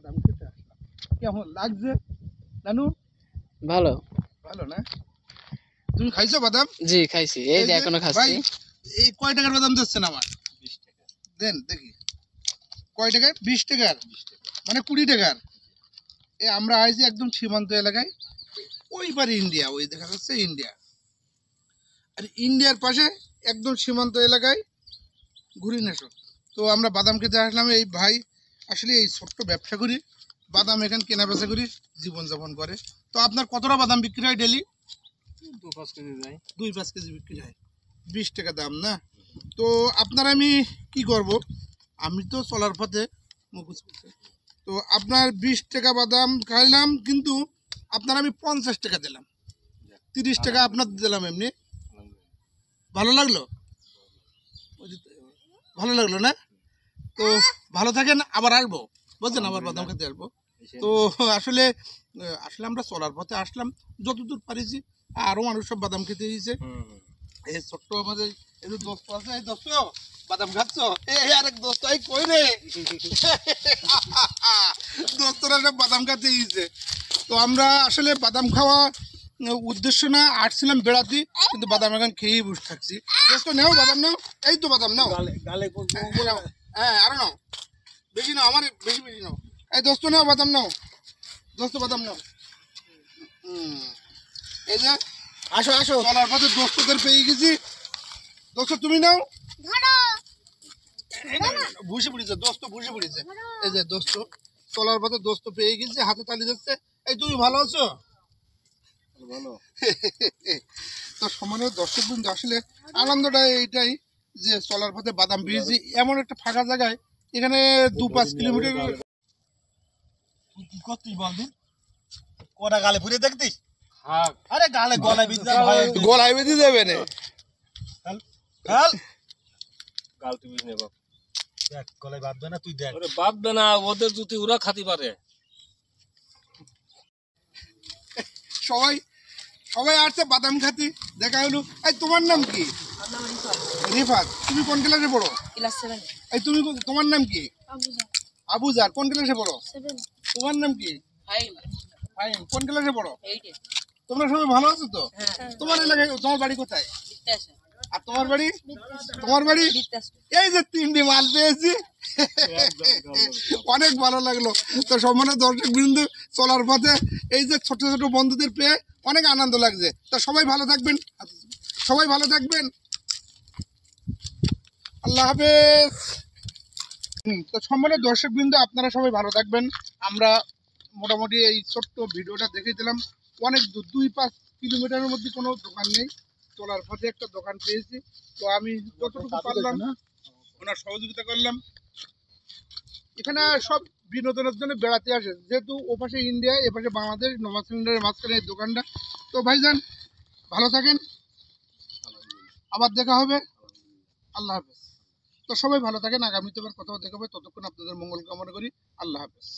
বাদাম খেতে আসলাম। কেমন লাগছে নানু? ভালো। ভালো না? তুমি খাইছো বাদাম? জি খাইছি, এই যে এখনো ভাই খাচ্ছি। এই কয় টাকার বাদাম দিচ্ছেন আমার? 20 টাকা। দেন দেখি কয় টাকার? 20 টাকার, মানে 20 টাকার। আমরা আইছি একদম সীমান্ত এলাকায়, ওই পারে ইন্ডিয়া, ওই দেখা যাচ্ছে ইন্ডিয়া, আর ইন্ডিয়ার পাশে একদম সীমান্ত এলাকায় ঘুরি নেশো। তো আমরা বাদাম খেতে আসলাম। এই ভাই আসলে এই ছোট্ট ব্যবসা করি, বাদাম এখানে কেনা বেচা করি, জীবনযাপন করে। তো আপনার কতটা বাদাম বিক্রি হয় ডেলি? 2-5 কেজি যায়। 2-5 কেজি বিক্রি হয়, 20 টাকা দাম না? তো আপনার আমি কি করব, আমি তো চলার পথে মুখোশ করছে। তো আপনার 20 টাকা বাদাম খাইলাম, কিন্তু আপনার আমি 50 টাকা দিলাম, 30 টাকা আপনার দিলাম এমনি। ভালো লাগলো? ভালো লাগলো না? তো ভালো থাকেন, আবার আসবো বুঝছেন, আবার বাদাম খেতে আসবো। তো আসলে আসলে আমরা চলার পথে আসলাম, যতদূর পারিছি। আরো মানুষ সব বাদাম খেতে দিয়েছে। এই ছোট্ট আমাদের এই যে দোস্ত আছে, এই দোস্ত বাদাম খাচ্ছ? এই আরেক দোস্ত, এই কই রে? দোস্তরা সব বাদাম খাতে দিয়েছে। তো আমরা আসলে বাদাম খাওয়া উদ্দেশ্য না, আসছিলাম বেড়াতে, কিন্তু বাদাম এখন খেয়েই বসে থাকছি। দোস্ত নেও বাদাম, নাও, এই তো বাদাম নাও। হ্যাঁ আরো নাও, বেশি নাও, আমার বেশি বেশি নাও। এই দোস্ত নাও বাদাম নাও, দোস্ত বাদাম নাও। এই যে আসো আসো, চলার পথে দোস্তদের পেয়ে গেছি। দোস্ত তুমি নাও, বসে পড়েছে দোস্ত, বসে পড়েছে। এই যে দোস্ত, চলার পথে দোস্ত পেয়ে গেছি, হাতে তালি যাচ্ছে। এই তুমি ভালো আছো? ভালো। তো সম্মানীয় দর্শক বৃন্দ, আসলে আনন্দটা এইটাই যে চলার পথে বাদাম পেয়েছি এমন একটা ফাঁকা জায়গায়, এখানে 2-5 কিলোমিটার। কি করতিস বলদিন? কোটা গালে ফুরে দেখতিস? আরে গালে গলায় বিদ্যা হয়, গলায় বেঁধে দেবে না। গাল গাল তুই বুঝ নে বাপ। দেখ গলায় বাঁধবে না, তুই দেখ। ওরে বাপবে না, ওদের জুতি ওরা খাতি পারে। সবাই সবাই আসছে বাদাম খাতি, দেখা হলো। এই তোমার নাম কি? রিফাত। তুমি কোন ক্লাসে পড়ো? ক্লাস 7। এই তুমি, তোমার নাম কি? আবুজার। কোন ক্লাসে পড়ো? 7। তোমার নাম কি? 5। ফাইন। কোন ক্লাসে পড়ো? 8। তোমরা সবাই ভালো আছো তো? হ্যাঁ। তোমার এলাকায়, তোমার বাড়ি কোথায়? বিদ্যাসা। আর তোমার বাড়ি? তোমার বাড়ি? বিদ্যাসা। এই যে 3টি মাল পেয়েছি, অনেক ভালো লাগলো। তো সম্মানিত দর্শক বিন্দু, চলার পথে এই যে ছোট ছোট বন্ধুদের পেয়ে অনেক আনন্দ লাগছে। তো সবাই ভালো থাকবেন, সবাই ভালো থাকবেন, আল্লাহ হাফেজ। তো সম্মানিত দর্শক বিন্দু, আপনারা সবাই ভালো থাকবেন। আমরা মোটামুটি এই ছোট্ট ভিডিওটা দেখে দিলাম। অনেক দূর, 2-5 কিলোমিটারের মধ্যে কোনো দোকান নেই, চলার পথে একটা দোকান পেয়েছি। তো আমি যতটুকু পারলাম ওনার সহযোগিতা করলাম। এখানে সব বিনোদনের জন্য বেড়াতে আসে, যেহেতু ওপাশে ইন্ডিয়া, এপাশে বাংলাদেশ, নবাব সিলিন্ডারের মাঝখানে এই দোকানটা। তো ভাইজান ভালো থাকেন, আবার দেখা হবে, আল্লাহ হাফেজ। তো সবাই ভালো থাকেন, আগামীতে আবার কোথাও দেখা হবে। ততক্ষণ আপনাদের মঙ্গল কামনা করি, আল্লাহ হাফেজ।